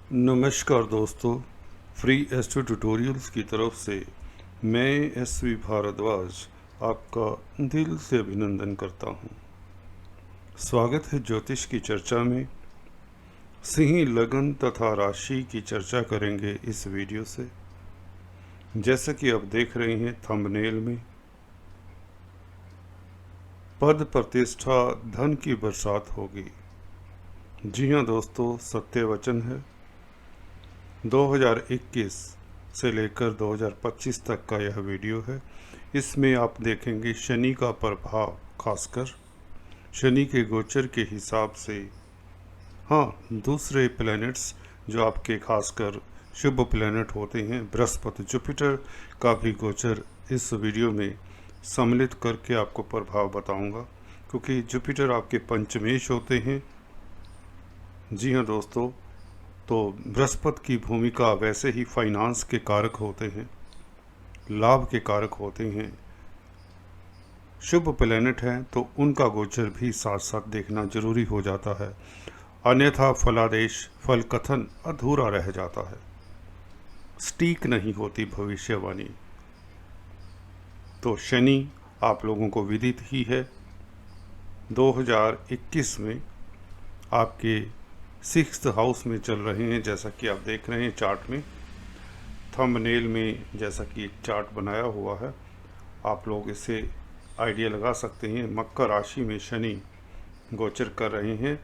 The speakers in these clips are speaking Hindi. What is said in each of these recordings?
नमस्कार दोस्तों, फ्री एस्ट्रो ट्यूटोरियल्स की तरफ से मैं एसवी भारद्वाज आपका दिल से अभिनंदन करता हूं। स्वागत है ज्योतिष की चर्चा में। सिंह लगन तथा राशि की चर्चा करेंगे इस वीडियो से। जैसा कि आप देख रहे हैं थंबनेल में, पद प्रतिष्ठा धन की बरसात होगी। जी हाँ दोस्तों, सत्य वचन है। 2021 से लेकर 2025 तक का यह वीडियो है। इसमें आप देखेंगे शनि का प्रभाव, खासकर शनि के गोचर के हिसाब से। हाँ, दूसरे प्लैनेट्स जो आपके खासकर शुभ प्लैनेट होते हैं, बृहस्पति, जुपिटर का भी गोचर इस वीडियो में सम्मिलित करके आपको प्रभाव बताऊंगा, क्योंकि जुपिटर आपके पंचमेश होते हैं। जी हाँ दोस्तों, तो बृहस्पति की भूमिका वैसे ही फाइनेंस के कारक होते हैं, लाभ के कारक होते हैं। शुभ प्लैनेट हैं तो उनका गोचर भी साथ साथ देखना जरूरी हो जाता है, अन्यथा फलादेश, फल कथन अधूरा रह जाता है, सटीक नहीं होती भविष्यवाणी। तो शनि आप लोगों को विदित ही है, 2021 में आपके 6th हाउस में चल रहे हैं। जैसा कि आप देख रहे हैं चार्ट में, थंबनेल में जैसा कि एक चार्ट बनाया हुआ है, आप लोग इसे आइडिया लगा सकते हैं। मकर राशि में शनि गोचर कर रहे हैं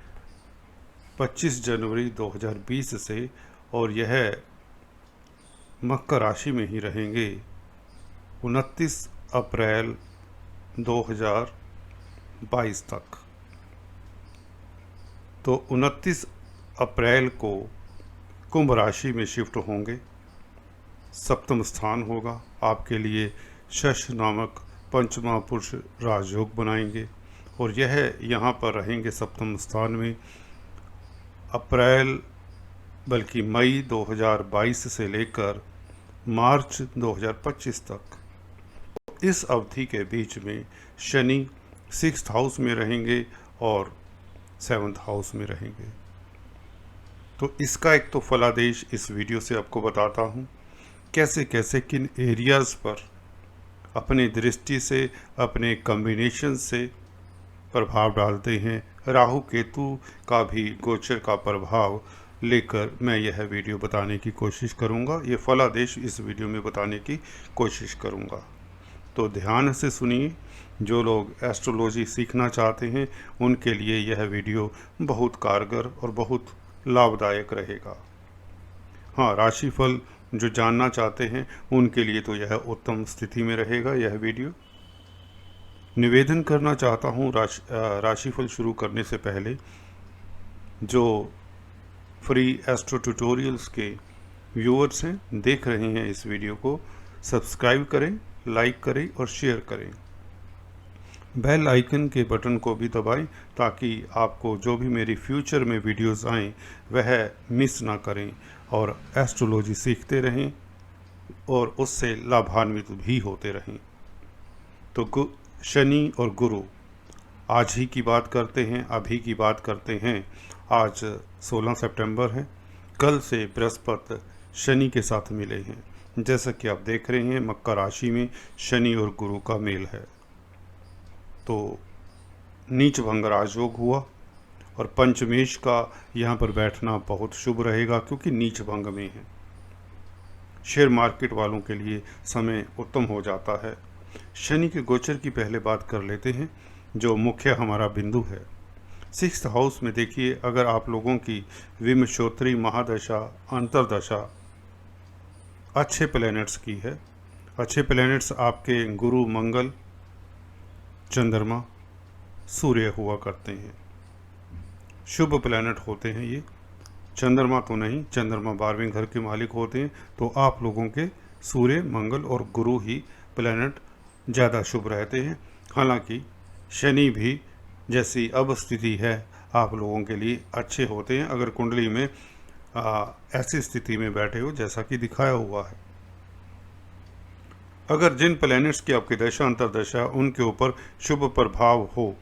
25 जनवरी 2020 से, और यह मकर राशि में ही रहेंगे 29 अप्रैल 2022 तक। तो 29 अप्रैल को कुंभ राशि में शिफ्ट होंगे। सप्तम स्थान होगा आपके लिए, शश नामक पंचमा पुरुष राजयोग बनाएंगे, और यह यहाँ पर रहेंगे सप्तम स्थान में अप्रैल, बल्कि मई 2022 से लेकर मार्च 2025 तक। इस अवधि के बीच में शनि 6th हाउस में रहेंगे और 7th हाउस में रहेंगे। तो इसका एक तो फलादेश इस वीडियो से आपको बताता हूँ, कैसे कैसे किन एरियाज़ पर अपने दृष्टि से, अपने कॉम्बिनेशन से प्रभाव डालते हैं। राहु केतु का भी गोचर का प्रभाव लेकर मैं यह वीडियो बताने की कोशिश करूँगा, ये फलादेश इस वीडियो में बताने की कोशिश करूँगा। तो ध्यान से सुनिए। जो लोग एस्ट्रोलॉजी सीखना चाहते हैं उनके लिए यह वीडियो बहुत कारगर और बहुत लाभदायक रहेगा। हाँ, राशिफल जो जानना चाहते हैं उनके लिए तो यह उत्तम स्थिति में रहेगा यह वीडियो। निवेदन करना चाहता हूँ राशिफल शुरू करने से पहले, जो फ्री एस्ट्रो ट्यूटोरियल्स के व्यूअर्स हैं, देख रहे हैं इस वीडियो को, सब्सक्राइब करें, लाइक करें और शेयर करें। बेल आइकन के बटन को भी दबाएं ताकि आपको जो भी मेरी फ्यूचर में वीडियोस आएँ वह मिस ना करें, और एस्ट्रोलॉजी सीखते रहें और उससे लाभान्वित भी होते रहें। तो शनि और गुरु, आज ही की बात करते हैं, अभी की बात करते हैं। आज 16 सितंबर है। कल से बृहस्पति शनि के साथ मिले हैं। जैसा कि आप देख रहे हैं मकर राशि में शनि और गुरु का मेल है। तो नीच भंग राजयोग हुआ, और पंचमेश का यहाँ पर बैठना बहुत शुभ रहेगा क्योंकि नीच भंग में है। शेयर मार्केट वालों के लिए समय उत्तम हो जाता है। शनि के गोचर की पहले बात कर लेते हैं, जो मुख्य हमारा बिंदु है 6th हाउस में। देखिए, अगर आप लोगों की विमशोत्तरी महादशा, अंतरदशा अच्छे प्लैनेट्स की है, अच्छे प्लैनेट्स आपके गुरु, मंगल, चंद्रमा, सूर्य हुआ करते हैं, शुभ प्लैनेट होते हैं ये। चंद्रमा तो नहीं, चंद्रमा 12वें घर के मालिक होते हैं। तो आप लोगों के सूर्य, मंगल और गुरु ही प्लैनेट ज़्यादा शुभ रहते हैं। हालांकि शनि भी जैसी अब स्थिति है आप लोगों के लिए अच्छे होते हैं, अगर कुंडली में ऐसी स्थिति में बैठे हो जैसा कि दिखाया हुआ है। अगर जिन प्लैनेट्स की आपकी दशा अंतरदशा उनके ऊपर शुभ प्रभाव हो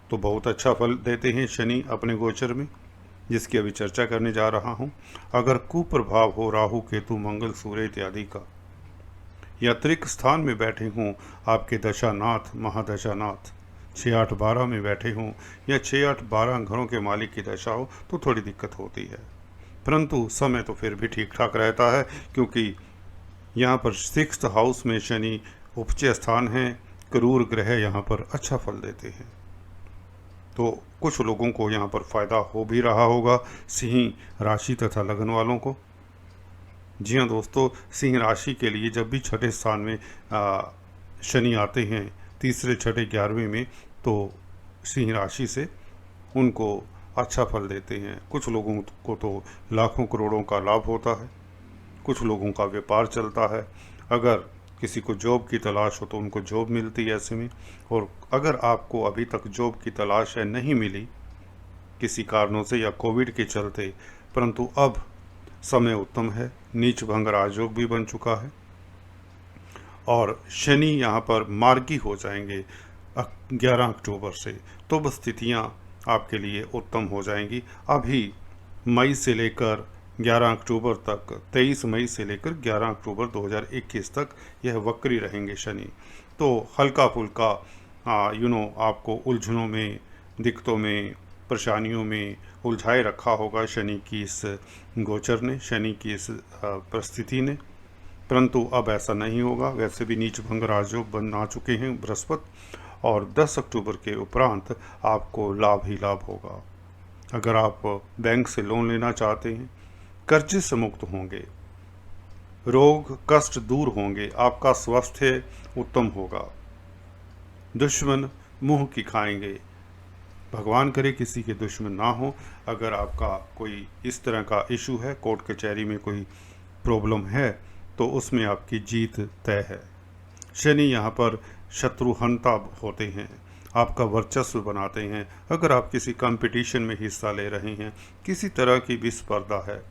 तो बहुत अच्छा फल देते हैं शनि अपने गोचर में। जिसकी अभी चर्चा करने जा रहा हूँ। अगर कुप्रभाव हो राहु केतु मंगल सूर्य इत्यादि का, या त्रिक स्थान में बैठे हों आपके दशानाथ महादशानाथ 6-8-12 में बैठे हों, या 6-8-12 घरों के मालिक की दशा हो, तो थोड़ी दिक्कत होती है। परंतु समय तो फिर भी ठीक ठाक रहता है, क्योंकि यहाँ पर 6th हाउस में शनि उपचय स्थान है, क्रूर ग्रह यहाँ पर अच्छा फल देते हैं। तो कुछ लोगों को यहाँ पर फायदा हो भी रहा होगा, सिंह राशि तथा लगन वालों को। जी हाँ दोस्तों, सिंह राशि के लिए जब भी छठे स्थान में शनि आते हैं, तीसरे छठे 11वें में, तो सिंह राशि से उनको अच्छा फल देते हैं। कुछ लोगों को तो लाखों करोड़ों का लाभ होता है, कुछ लोगों का व्यापार चलता है। अगर किसी को जॉब की तलाश हो तो उनको जॉब मिलती है ऐसे में। और अगर आपको अभी तक जॉब की तलाश है, नहीं मिली किसी कारणों से या कोविड के चलते, परंतु अब समय उत्तम है, नीच भंग राजयोग भी बन चुका है और शनि यहाँ पर मार्गी हो जाएंगे 11 अक्टूबर से, तो बस स्थितियाँ आपके लिए उत्तम हो जाएंगी। अभी मई से लेकर 11 अक्टूबर तक, 23 मई से लेकर 11 अक्टूबर 2021 तक यह वक्री रहेंगे शनि। तो हल्का फुल्का आपको उलझनों में, दिक्कतों में, परेशानियों में उलझाए रखा होगा शनि की इस गोचर ने, शनि की इस परिस्थिति ने। परंतु अब ऐसा नहीं होगा। वैसे भी नीच भंग राजयोग बन चुके हैं बृहस्पति, और 10 अक्टूबर के उपरांत आपको लाभ ही लाभ होगा। अगर आप बैंक से लोन लेना चाहते हैं, कर्जे से मुक्त होंगे, रोग कष्ट दूर होंगे, आपका स्वास्थ्य उत्तम होगा, दुश्मन मुंह की खाएंगे। भगवान करे किसी के दुश्मन ना हो। अगर आपका कोई इस तरह का इशू है, कोर्ट कचहरी में कोई प्रॉब्लम है, तो उसमें आपकी जीत तय है। शनि यहाँ पर शत्रुहंता होते हैं, आपका वर्चस्व बनाते हैं। अगर आप किसी कंपटीशन में हिस्सा ले रहे हैं, किसी तरह की भी स्पर्धा है,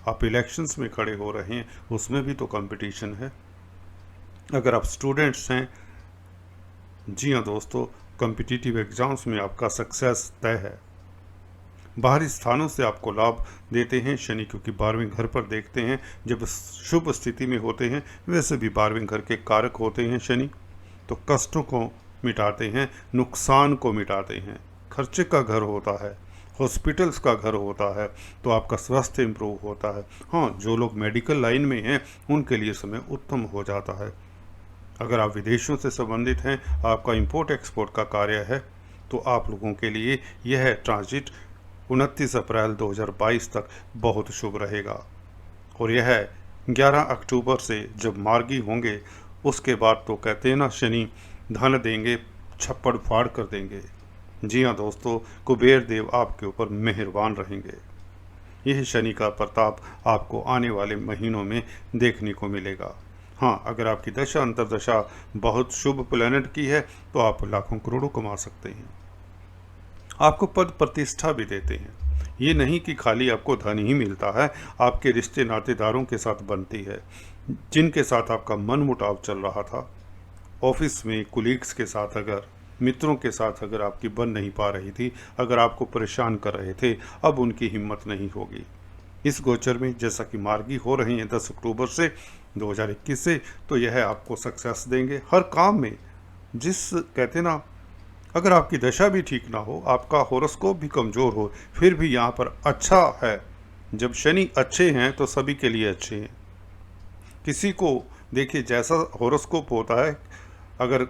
आप इलेक्शंस में खड़े हो रहे हैं, उसमें भी तो कंपटीशन है। अगर आप स्टूडेंट्स हैं, जी हाँ दोस्तों, कॉम्पिटिटिव एग्ज़ाम्स में आपका सक्सेस तय है। बाहरी स्थानों से आपको लाभ देते हैं शनि, क्योंकि 12वें घर पर देखते हैं। जब शुभ स्थिति में होते हैं, वैसे भी 12वें घर के कारक होते हैं शनि, तो कष्टों को मिटाते हैं, नुकसान को मिटाते हैं। खर्चे का घर होता है, हॉस्पिटल्स का घर होता है, तो आपका स्वास्थ्य इम्प्रूव होता है। हाँ, जो लोग मेडिकल लाइन में हैं, उनके लिए समय उत्तम हो जाता है। अगर आप विदेशों से संबंधित हैं, आपका इंपोर्ट एक्सपोर्ट का कार्य है, तो आप लोगों के लिए यह ट्रांजिट 29 अप्रैल 2022 तक बहुत शुभ रहेगा। और यह 11 अक्टूबर से जब मार्गी होंगे, उसके बाद तो कहते हैं ना, शनि धन देंगे, छप्पड़ फाड़ कर देंगे। जी हाँ दोस्तों, कुबेर देव आपके ऊपर मेहरबान रहेंगे। यह शनि का प्रताप आपको आने वाले महीनों में देखने को मिलेगा। हाँ, अगर आपकी दशा अंतर्दशा बहुत शुभ प्लैनेट की है, तो आप लाखों करोड़ों कमा सकते हैं। आपको पद प्रतिष्ठा भी देते हैं। ये नहीं कि खाली आपको धन ही मिलता है, आपके रिश्ते नातेदारों के साथ बनती है। जिनके साथ आपका मन मुटाव चल रहा था, ऑफिस में कुलीग्स के साथ, अगर मित्रों के साथ अगर आपकी बन नहीं पा रही थी, अगर आपको परेशान कर रहे थे, अब उनकी हिम्मत नहीं होगी। इस गोचर में जैसा कि मार्गी हो रही हैं 10 अक्टूबर से 2021 से, तो यह आपको सक्सेस देंगे हर काम में। कहते ना, अगर आपकी दशा भी ठीक ना हो, आपका होरोस्कोप भी कमज़ोर हो, फिर भी यहाँ पर अच्छा है। जब शनि अच्छे हैं तो सभी के लिए अच्छे हैं। किसी को देखिए, जैसा होरोस्कोप होता है, अगर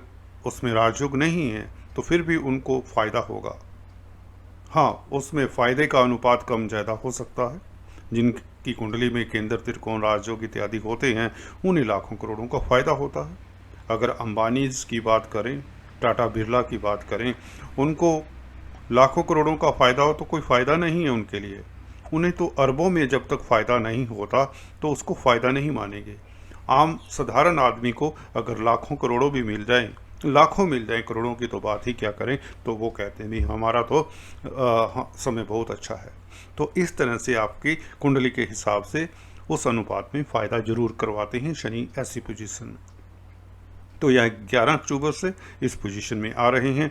उसमें राजयोग नहीं है तो फिर भी उनको फ़ायदा होगा। हाँ, उसमें फ़ायदे का अनुपात कम ज़्यादा हो सकता है। जिनकी कुंडली में केंद्र, त्रिकोण, राजयोग इत्यादि होते हैं, उन्हें लाखों करोड़ों का फ़ायदा होता है। अगर अंबानीज की बात करें, टाटा बिरला की बात करें, उनको लाखों करोड़ों का फ़ायदा हो तो कोई फ़ायदा नहीं है उनके लिए। उन्हें तो अरबों में जब तक फ़ायदा नहीं होता तो उसको फ़ायदा नहीं मानेंगे। आम साधारण आदमी को अगर लाखों करोड़ों भी मिल जाएं, लाखों मिल जाएं, करोड़ों की तो बात ही क्या करें, तो वो कहते हैं नहीं, हमारा तो समय बहुत अच्छा है। तो इस तरह से आपकी कुंडली के हिसाब से उस अनुपात में फ़ायदा जरूर करवाते हैं शनि ऐसी पोजीशन में। तो यह 11 अक्टूबर से इस पोजीशन में आ रहे हैं।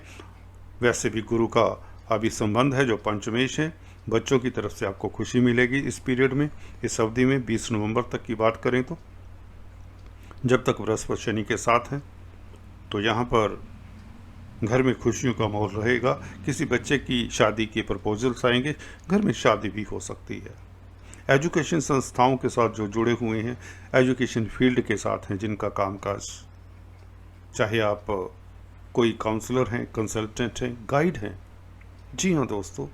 वैसे भी गुरु का अभी संबंध है जो पंचमेश है, बच्चों की तरफ से आपको खुशी मिलेगी इस पीरियड में, इस अवधि में 20 नवंबर तक की बात करें तो, जब तक बृहस्पति शनि के साथ हैं। तो यहाँ पर घर में खुशियों का माहौल रहेगा। किसी बच्चे की शादी के प्रपोजल्स आएंगे, घर में शादी भी हो सकती है। एजुकेशन संस्थाओं के साथ जो जुड़े हुए हैं, एजुकेशन फील्ड के साथ हैं, जिनका कामकाज, चाहे आप कोई काउंसलर हैं, कंसल्टेंट हैं, गाइड हैं, जी हाँ दोस्तों,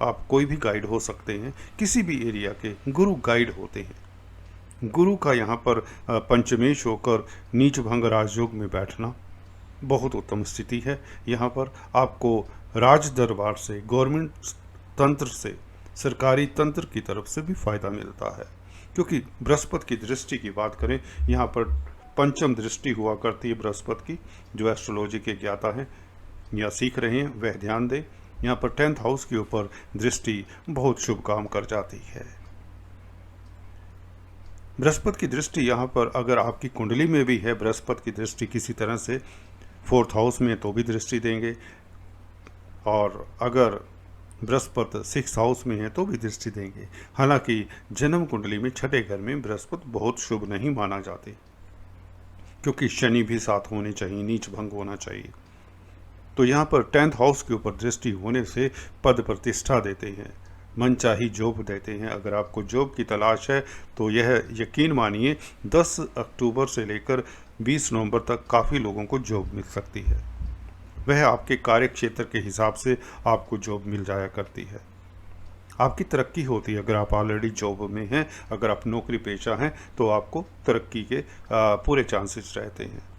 आप कोई भी गाइड हो सकते हैं। किसी भी एरिया के गुरु गाइड होते हैं। गुरु का यहाँ पर पंचमेश होकर नीच भंग राजयोग में बैठना बहुत उत्तम स्थिति है। यहाँ पर आपको राज दरबार से, गवर्नमेंट तंत्र से, सरकारी तंत्र की तरफ से भी फायदा मिलता है, क्योंकि बृहस्पति की दृष्टि की बात करें, यहाँ पर पंचम दृष्टि हुआ करती है बृहस्पति की। जो एस्ट्रोलॉजी के ज्ञाता हैं या सीख रहे हैं वह ध्यान दें, यहाँ पर 10th हाउस के ऊपर दृष्टि बहुत शुभ काम कर जाती है। बृहस्पति की दृष्टि यहाँ पर अगर आपकी कुंडली में भी है बृहस्पति की दृष्टि किसी तरह से 4th हाउस में, तो भी दृष्टि देंगे, और अगर बृहस्पति 6th हाउस में है तो भी दृष्टि देंगे। हालांकि जन्म कुंडली में 6ठे घर में बृहस्पति बहुत शुभ नहीं माना जाते, क्योंकि शनि भी साथ होने चाहिए, नीच भंग होना चाहिए। तो यहाँ पर 10th हाउस के ऊपर दृष्टि होने से पद प्रतिष्ठा देते हैं, मनचाही जॉब देते हैं। अगर आपको जॉब की तलाश है तो यह यकीन मानिए 10 अक्टूबर से लेकर 20 नवंबर तक काफ़ी लोगों को जॉब मिल सकती है। वह आपके कार्य क्षेत्र के हिसाब से आपको जॉब मिल जाया करती है, आपकी तरक्की होती है। अगर आप ऑलरेडी जॉब में हैं, अगर आप नौकरी पेशा हैं, तो आपको तरक्की के पूरे चांसेस रहते हैं।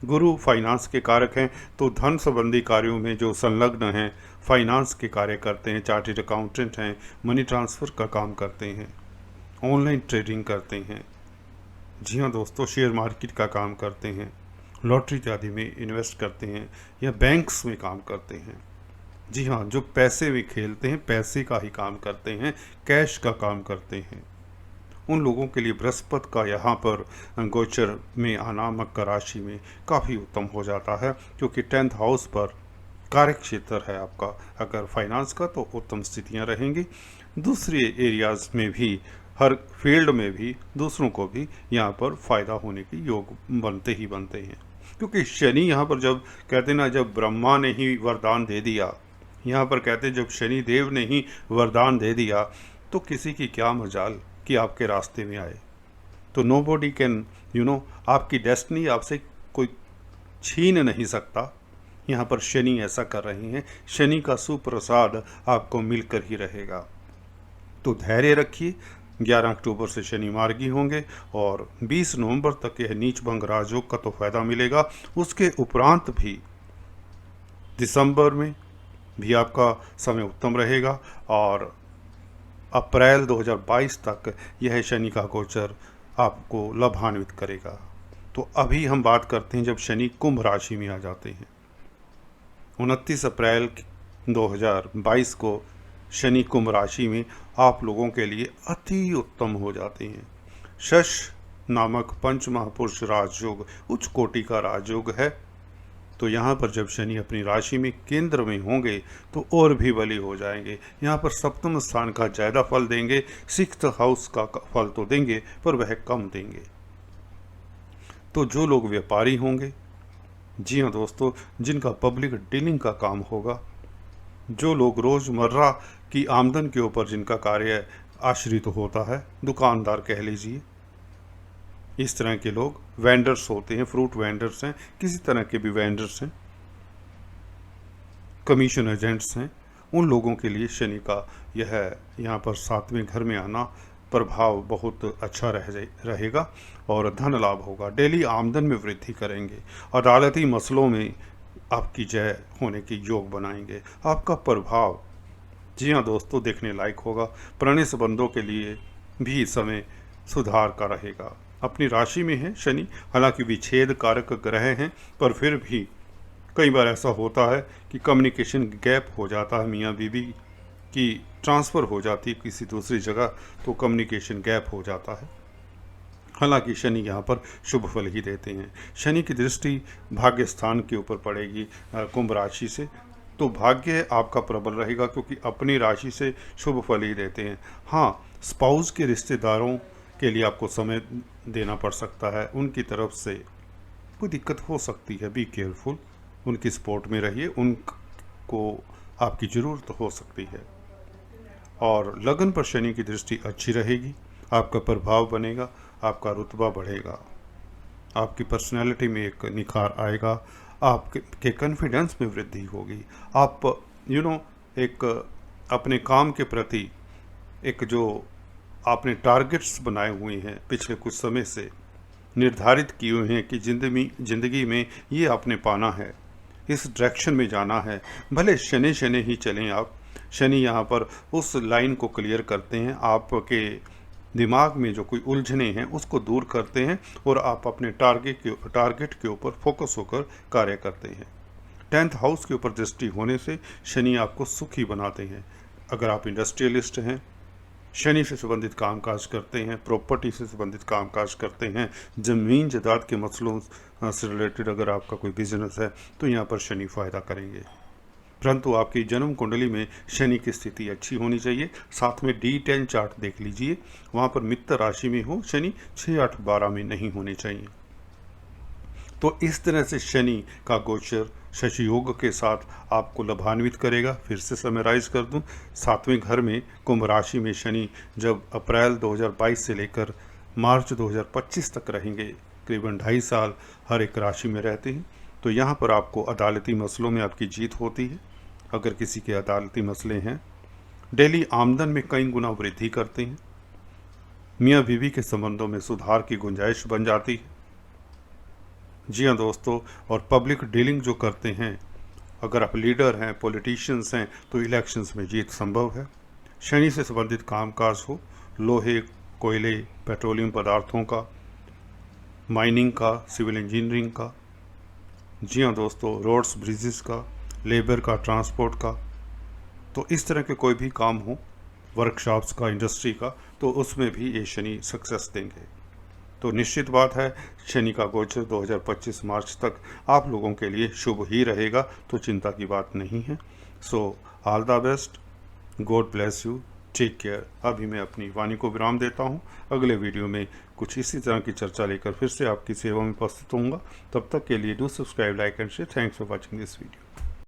गुरु फाइनेंस के कारक हैं, तो धन संबंधी कार्यों में जो संलग्न हैं, फाइनेंस के कार्य करते हैं, चार्टर्ड अकाउंटेंट हैं, मनी ट्रांसफ़र का काम करते हैं, ऑनलाइन ट्रेडिंग करते हैं, जी हाँ दोस्तों, शेयर मार्केट का काम करते हैं, लॉटरी इत्यादि में इन्वेस्ट करते हैं, या बैंक्स में काम करते हैं, जी हाँ, जो पैसे में खेलते हैं, पैसे का ही काम करते हैं, कैश का काम करते हैं, उन लोगों के लिए बृहस्पति का यहाँ पर गोचर में आना मकर राशि में काफ़ी उत्तम हो जाता है, क्योंकि 10th हाउस पर कार्य क्षेत्र है आपका। अगर फाइनेंस का तो उत्तम स्थितियाँ रहेंगी। दूसरे एरियाज़ में भी, हर फील्ड में भी दूसरों को भी यहाँ पर फ़ायदा होने के योग बनते ही बनते हैं, क्योंकि शनि यहाँ पर जब कहते ना, जब ब्रह्मा ने ही वरदान दे दिया, यहाँ पर कहते जब शनि देव ने ही वरदान दे दिया, तो किसी की क्या मजाल कि आपके रास्ते में आए। तो नो बॉडी कैन आपकी डेस्टिनी आपसे कोई छीन नहीं सकता। यहाँ पर शनि ऐसा कर रहे हैं, शनि का सुप्रसाद आपको मिलकर ही रहेगा। तो धैर्य रखिए, 11 अक्टूबर से शनि मार्गी होंगे और 20 नवंबर तक यह नीच भंग राजयोग का तो फायदा मिलेगा। उसके उपरांत भी दिसंबर में भी आपका समय उत्तम रहेगा, और अप्रैल 2022 तक यह शनि का गोचर आपको लाभान्वित करेगा। तो अभी हम बात करते हैं जब शनि कुंभ राशि में आ जाते हैं। 29 अप्रैल 2022 को शनि कुंभ राशि में आप लोगों के लिए अति उत्तम हो जाते हैं। शश नामक पंच महापुरुष राजयोग उच्च कोटि का राजयोग है। तो यहाँ पर जब शनि अपनी राशि में केंद्र में होंगे तो और भी बली हो जाएंगे। यहाँ पर सप्तम स्थान का ज़्यादा फल देंगे, 6th हाउस का फल तो देंगे पर वह कम देंगे। तो जो लोग व्यापारी होंगे, जी हाँ दोस्तों, जिनका पब्लिक डीलिंग का काम होगा, जो लोग रोज़मर्रा की आमदन के ऊपर जिनका कार्य आश्रित होता है, दुकानदार कह लीजिए, इस तरह के लोग, वेंडर्स होते हैं, फ्रूट वेंडर्स हैं, किसी तरह के भी वेंडर्स हैं, कमीशन एजेंट्स हैं, उन लोगों के लिए शनि का यह यहाँ पर 7वें घर में आना प्रभाव बहुत अच्छा रहेगा और धन लाभ होगा। डेली आमदन में वृद्धि करेंगे, अदालती मसलों में आपकी जय होने की योग बनाएंगे। आपका प्रभाव, जी हाँ दोस्तों, देखने लायक होगा। पुराने संबंधों के लिए भी समय सुधार का रहेगा। अपनी राशि में है शनि, हालांकि विच्छेद कारक ग्रह हैं, पर फिर भी कई बार ऐसा होता है कि कम्युनिकेशन गैप हो जाता है, मियाँ बीवी की ट्रांसफ़र हो जाती है किसी दूसरी जगह, तो कम्युनिकेशन गैप हो जाता है। हालांकि शनि यहाँ पर शुभ फल ही देते हैं। शनि की दृष्टि भाग्य स्थान के ऊपर पड़ेगी कुंभ राशि से, तो भाग्य आपका प्रबल रहेगा, क्योंकि अपनी राशि से शुभ फल ही देते हैं। हाँ, स्पाउस के रिश्तेदारों के लिए आपको समय देना पड़ सकता है, उनकी तरफ से कोई दिक्कत हो सकती है, बी केयरफुल, उनकी सपोर्ट में रहिए, उनको आपकी ज़रूरत हो सकती है। और लगन पर शनि की दृष्टि अच्छी रहेगी, आपका प्रभाव बनेगा, आपका रुतबा बढ़ेगा, आपकी पर्सनैलिटी में एक निखार आएगा, आपके कॉन्फिडेंस में वृद्धि होगी। आप एक अपने काम के प्रति एक जो आपने टारगेट्स बनाए हुए हैं पिछले कुछ समय से, निर्धारित किए हुए हैं कि ज़िंदगी में ये आपने पाना है, इस डायरेक्शन में जाना है, भले शनि शनि ही चलें आप, शनि यहाँ पर उस लाइन को क्लियर करते हैं, आपके दिमाग में जो कोई उलझने हैं उसको दूर करते हैं और आप अपने टारगेट के ऊपर फोकस होकर कार्य करते हैं। 10th हाउस के ऊपर दृष्टि होने से शनि आपको सुखी बनाते हैं। अगर आप इंडस्ट्रियलिस्ट हैं, शनि से संबंधित कामकाज करते हैं, प्रॉपर्टी से संबंधित कामकाज करते हैं, ज़मीन जायदाद के मसलों से रिलेटेड अगर आपका कोई बिजनेस है, तो यहाँ पर शनि फ़ायदा करेंगे। परंतु आपकी जन्म कुंडली में शनि की स्थिति अच्छी होनी चाहिए। साथ में D10 चार्ट देख लीजिए, वहाँ पर मित्र राशि में हो शनि, 6, 8, 12 में नहीं होने चाहिए। तो इस तरह से शनि का गोचर शशि योग के साथ आपको लाभान्वित करेगा। फिर से समराइज कर दूं, 7वें घर में कुंभ राशि में शनि जब अप्रैल 2022 से लेकर मार्च 2025 तक रहेंगे, करीबन 2.5 साल हर एक राशि में रहते हैं, तो यहाँ पर आपको अदालती मसलों में आपकी जीत होती है। अगर किसी के अदालती मसले हैं, डेली आमदन में कई गुना वृद्धि करते हैं, मियाँ बीवी के संबंधों में सुधार की गुंजाइश बन जाती है। जी हाँ दोस्तों, और पब्लिक डीलिंग जो करते हैं, अगर आप लीडर हैं, पॉलिटिशियंस हैं, तो इलेक्शंस में जीत संभव है। शनि से संबंधित कामकाज हो, लोहे, कोयले, पेट्रोलियम पदार्थों का, माइनिंग का, सिविल इंजीनियरिंग का, जी हाँ दोस्तों, रोड्स ब्रिजेस का, लेबर का, ट्रांसपोर्ट का, तो इस तरह के कोई भी काम हो, वर्कशॉप्स का, इंडस्ट्री का, तो उसमें भी ये शनि सक्सेस देंगे। तो निश्चित बात है, शनि का गोचर 2025 मार्च तक आप लोगों के लिए शुभ ही रहेगा, तो चिंता की बात नहीं है। So all the best, God bless you, take care. अभी मैं अपनी वाणी को विराम देता हूँ। अगले वीडियो में कुछ इसी तरह की चर्चा लेकर फिर से आपकी सेवा में उपस्थित होऊंगा। तब तक के लिए do subscribe, like and share. Thanks for watching this video.